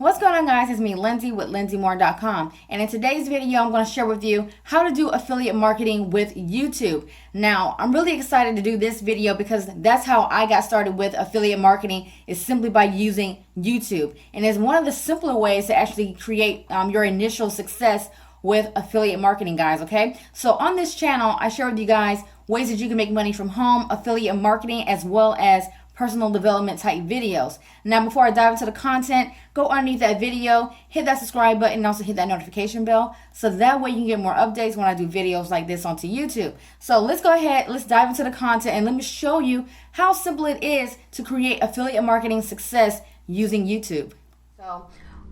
What's going on, guys? It's me, Lindsay, with LindsayMoore.com, and in today's video I'm going to share with you how to do affiliate marketing with YouTube. Now, I'm really excited to do this video because that's how I got started with affiliate marketing, is simply by using YouTube, and it's one of the simpler ways to actually create your initial success with affiliate marketing, guys. Okay, so on this channel I share with you guys ways that you can make money from home, affiliate marketing, as well as personal development type videos. Now, before I dive into the content, go underneath that video, hit that subscribe button, and also hit that notification bell, so that way you can get more updates when I do videos like this onto YouTube. So let's go ahead, let's dive into the content, and let me show you how simple it is to create affiliate marketing success using YouTube. So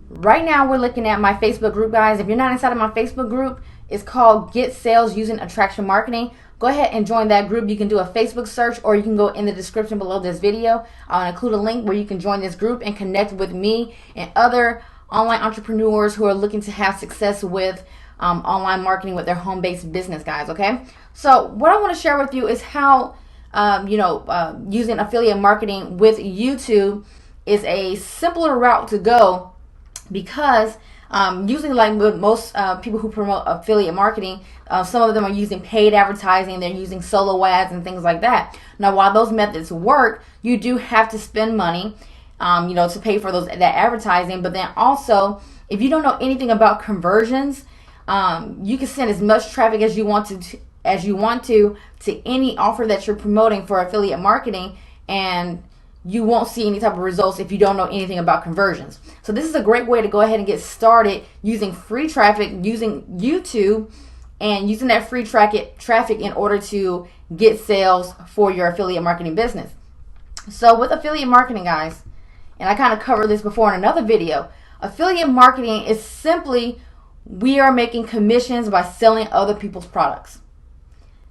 right now we're looking at my Facebook group, guys. If you're not inside of my Facebook group, it's called Get Sales Using Attraction Marketing. Go ahead and join that group. You can do a Facebook search, or you can go in the description below this video. I'll include a link where you can join this group and connect with me and other online entrepreneurs who are looking to have success with online marketing with their home-based business, guys. Okay, so what I want to share with you is how using affiliate marketing with YouTube is a simpler route to go, because usually, like with most people who promote affiliate marketing, some of them are using paid advertising, they're using solo ads and things like that. Now, while those methods work, you do have to spend money to pay for that advertising. But then also, if you don't know anything about conversions, you can send as much traffic as you want to any offer that you're promoting for affiliate marketing, and you won't see any type of results if you don't know anything about conversions. So this is a great way to go ahead and get started using free traffic, using YouTube, and using that free traffic in order to get sales for your affiliate marketing business. So with affiliate marketing, guys, and I kind of covered this before in another video, affiliate marketing is simply, we are making commissions by selling other people's products.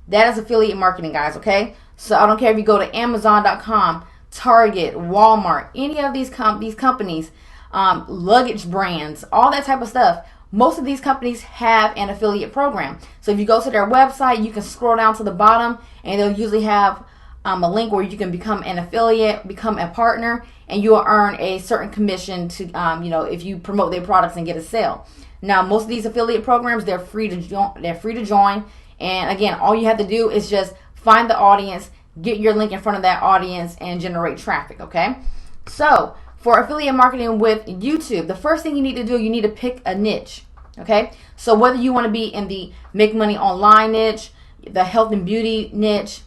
That is affiliate marketing, guys. Okay, so I don't care if you go to Amazon.com, Target, Walmart, any of these companies, luggage brands, all that type of stuff. Most of these companies have an affiliate program. So if you go to their website, you can scroll down to the bottom, and they'll usually have a link where you can become an affiliate, become a partner, and you will earn a certain commission to if you promote their products and get a sale. Now, most of these affiliate programs, they're free to join. And again, all you have to do is just find the audience, get your link in front of that audience, and generate traffic. Okay, so for affiliate marketing with YouTube, the first thing you need to do, you need to pick a niche. Okay, so whether you want to be in the make money online niche, the health and beauty niche,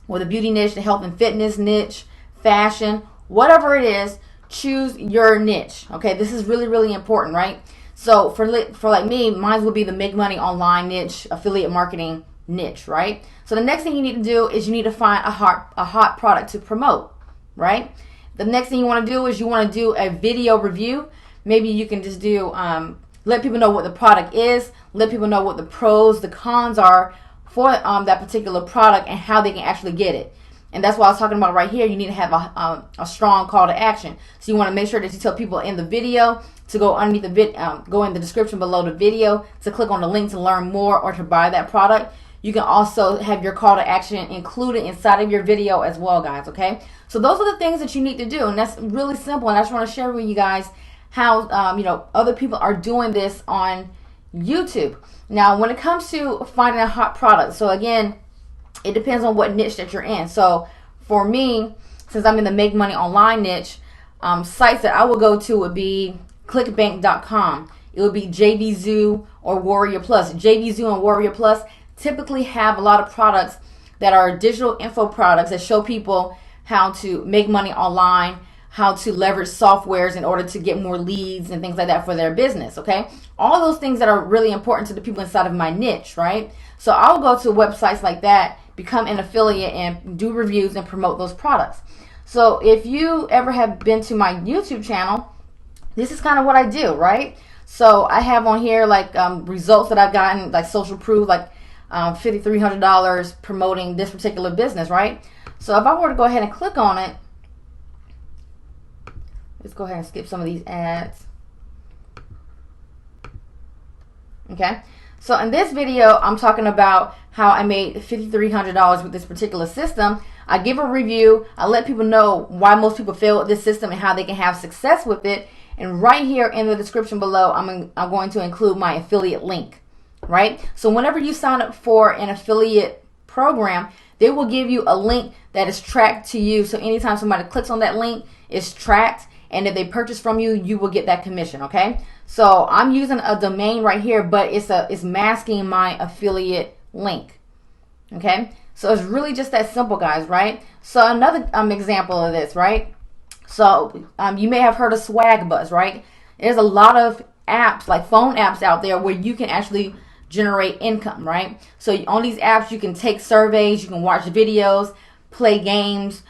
or the beauty niche, the health and fitness niche, fashion, whatever it is, choose your niche. Okay, this is really, really important, right? So for like me, mine would be the make money online niche, affiliate marketing niche, right? So the next thing you need to do is you need to find a hot product to promote, right? The next thing you want to do is you want to do a video review. Maybe you can just do let people know what the product is, let people know what the pros, the cons are for that particular product, and how they can actually get it. And that's what I was talking about right here. You need to have a strong call to action. So you want to make sure that you tell people in the video to go underneath the go in the description below the video to click on the link to learn more or to buy that product. You can also have your call to action included inside of your video as well, guys. Okay, so those are the things that you need to do, and that's really simple. And I just want to share with you guys how other people are doing this on YouTube. Now, when it comes to finding a hot product, so again, it depends on what niche that you're in. So for me, since I'm in the make money online niche, sites that I would go to would be clickbank.com. It would be JVZoo or Warrior Plus. JVZoo and Warrior Plus typically have a lot of products that are digital info products that show people how to make money online, how to leverage softwares in order to get more leads and things like that for their business. Okay, all of those things that are really important to the people inside of my niche, right? So I'll go to websites like that, become an affiliate, and do reviews and promote those products. So if you ever have been to my YouTube channel, this is kind of what I do, right? So I have on here like results that I've gotten, like social proof, like $5,300 promoting this particular business, right? So if I were to go ahead and click on it, let's go ahead and skip some of these ads. Okay, so in this video, I'm talking about how I made $5,300 with this particular system. I give a review. I let people know why most people fail with this system and how they can have success with it. And right here in the description below, I'm going to include my affiliate link, right? So whenever you sign up for an affiliate program, they will give you a link that is tracked to you. So anytime somebody clicks on that link, it's tracked. And if they purchase from you, you will get that commission, okay? So I'm using a domain right here, but it's masking my affiliate link, okay? So it's really just that simple, guys, right? So another example of this, right? So you may have heard of Swag Buzz, right? There's a lot of apps, like phone apps out there where you can actually generate income, right? So on these apps, you can take surveys, you can watch videos, play games,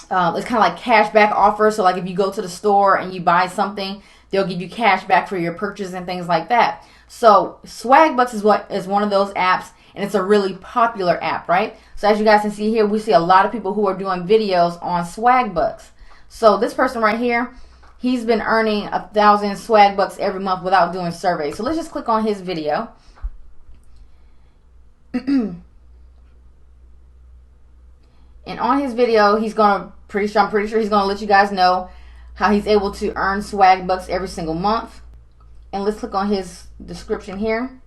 it's kind of like cash back offers. So like if you go to the store and you buy something, they'll give you cash back for your purchase and things like that. So Swagbucks is one of those apps, and it's a really popular app, right? So as you guys can see here, we see a lot of people who are doing videos on Swagbucks. So this person right here, he's been earning 1,000 Swagbucks every month without doing surveys. So let's just click on his video. And on his video, I'm pretty sure he's gonna let you guys know how he's able to earn Swagbucks every single month. And let's click on his description here.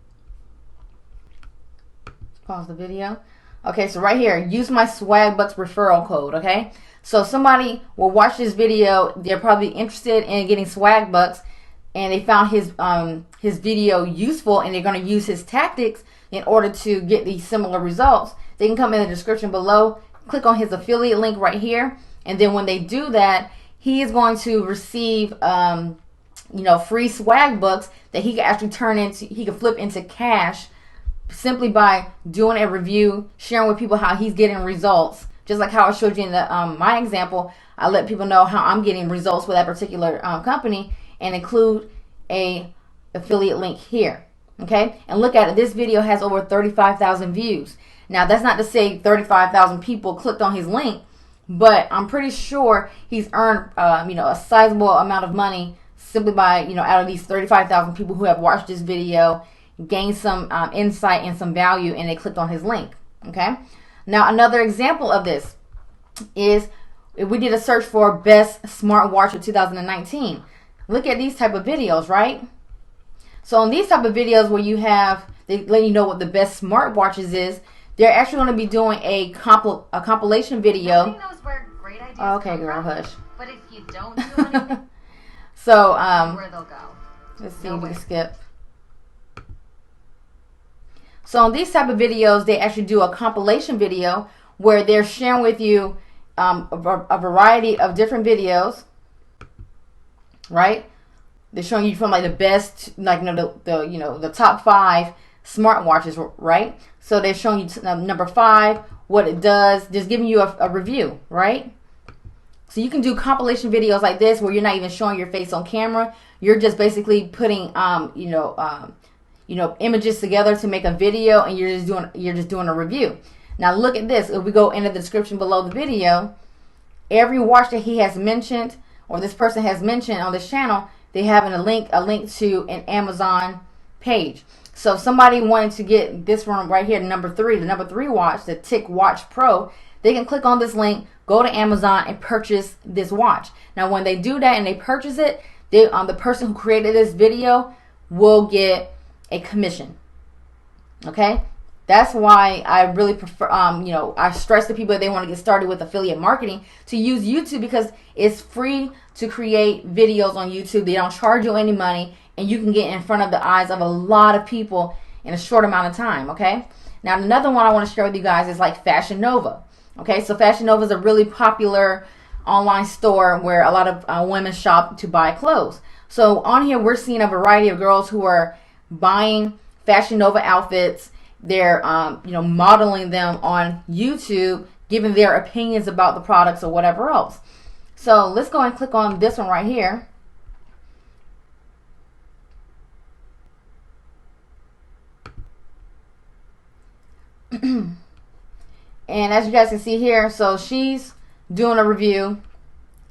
Let's pause the video. Okay, so right here, use my Swagbucks referral code, okay? So somebody will watch this video, they're probably interested in getting Swagbucks, and they found his video useful, and they're gonna use his tactics in order to get these similar results. They can come in the description below, click on his affiliate link right here, and then when they do that, he is going to receive free Swagbucks that he can actually he can flip into cash simply by doing a review, sharing with people how he's getting results. Just like how I showed you in my example, I let people know how I'm getting results with that particular company, and include a affiliate link here. Okay, and look at it. This video has over 35,000 views. Now, that's not to say 35,000 people clicked on his link, but I'm pretty sure he's earned, a sizable amount of money simply by, out of these 35,000 people who have watched this video, gained some insight and some value, and they clicked on his link. Okay. Now, another example of this is if we did a search for best smartwatch of 2019. Look at these type of videos, right? So on these type of videos where they let you know what the best smartwatches is, they're actually going to be doing a compilation video. Nothing knows where great ideas okay, come girl, from, hush. But if you don't do anything, so where they'll go. Let's see if we can skip. So on these type of videos, they actually do a compilation video where they're sharing with you a variety of different videos, right? They're showing you from like the best, like the top 5 smartwatches, right? So they're showing you number 5, what it does, just giving you a review, right? So you can do compilation videos like this where you're not even showing your face on camera. You're just basically putting images together to make a video, and you're just doing a review. Now look at this. If we go into the description below the video, every watch that he has mentioned or this person has mentioned on this channel, they have a link to an Amazon page. So if somebody wanted to get this one right here, the number 3 watch, the Tick Watch Pro, they can click on this link, go to Amazon, and purchase this watch. Now when they do that and they purchase it, the person who created this video will get a commission. Okay? That's why I really prefer, I stress to people that they want to get started with affiliate marketing to use YouTube, because it's free to create videos on YouTube. They don't charge you any money, and you can get in front of the eyes of a lot of people in a short amount of time. Okay. Now another one I want to share with you guys is like Fashion Nova. Okay, so Fashion Nova is a really popular online store where a lot of women shop to buy clothes. So on here we're seeing a variety of girls who are buying Fashion Nova outfits. They're modeling them on YouTube, giving their opinions about the products or whatever else. So let's go and click on this one right here. And as you guys can see here, so she's doing a review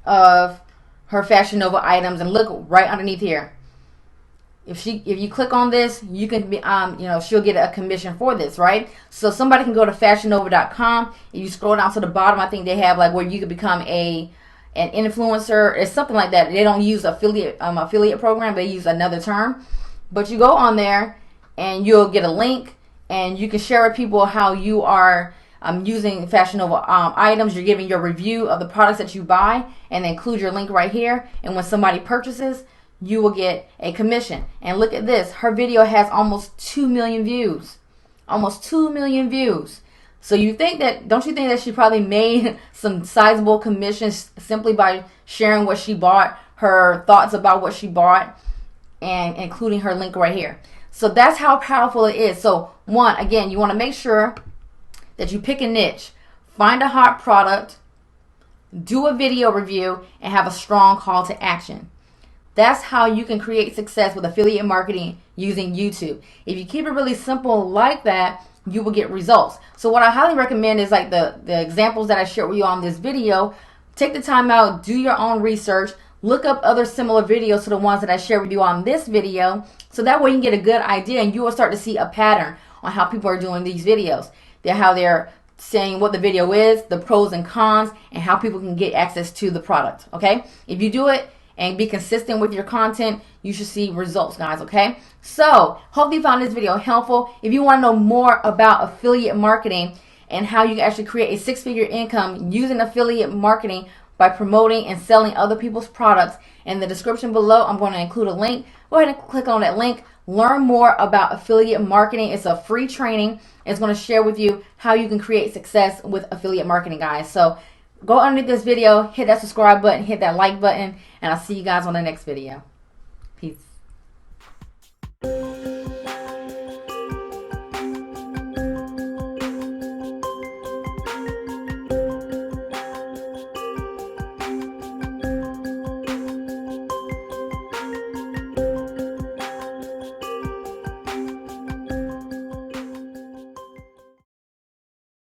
of her Fashion Nova items, and look right underneath here. If you click on this, you can be she'll get a commission for this, right? So somebody can go to fashionnova.com. If you scroll down to the bottom, I think they have like where you can become a an influencer. It's something like that. They don't use affiliate program. They use another term. But you go on there and you'll get a link, and you can share with people how you are using Fashion Nova items. You're giving your review of the products that you buy, and include your link right here. And when somebody purchases, you will get a commission. And look at this. Her video has almost 2 million views. Almost 2 million views. So don't you think that she probably made some sizable commissions simply by sharing what she bought, her thoughts about what she bought, and including her link right here. So that's how powerful it is. So one, again, you want to make sure that you pick a niche, find a hot product, do a video review, and have a strong call to action. That's how you can create success with affiliate marketing using YouTube. If you keep it really simple like that, you will get results. So what I highly recommend is like the examples that I shared with you on this video. Take the time out, do your own research, look up other similar videos to the ones that I shared with you on this video, so that way you can get a good idea, and you will start to see a pattern on how people are doing these videos. How they're saying what the video is, the pros and cons, and how people can get access to the product. Okay? If you do it and be consistent with your content, you should see results, guys. Okay? So, hope you found this video helpful. If you want to know more about affiliate marketing and how you can actually create a 6-figure income using affiliate marketing by promoting and selling other people's products, in the description below, I'm going to include a link. Go ahead and click on that link. Learn more about affiliate marketing. It's a free training. It's going to share with you how you can create success with affiliate marketing, guys. So go underneath this video, hit that subscribe button, hit that like button, and I'll see you guys on the next video. Peace.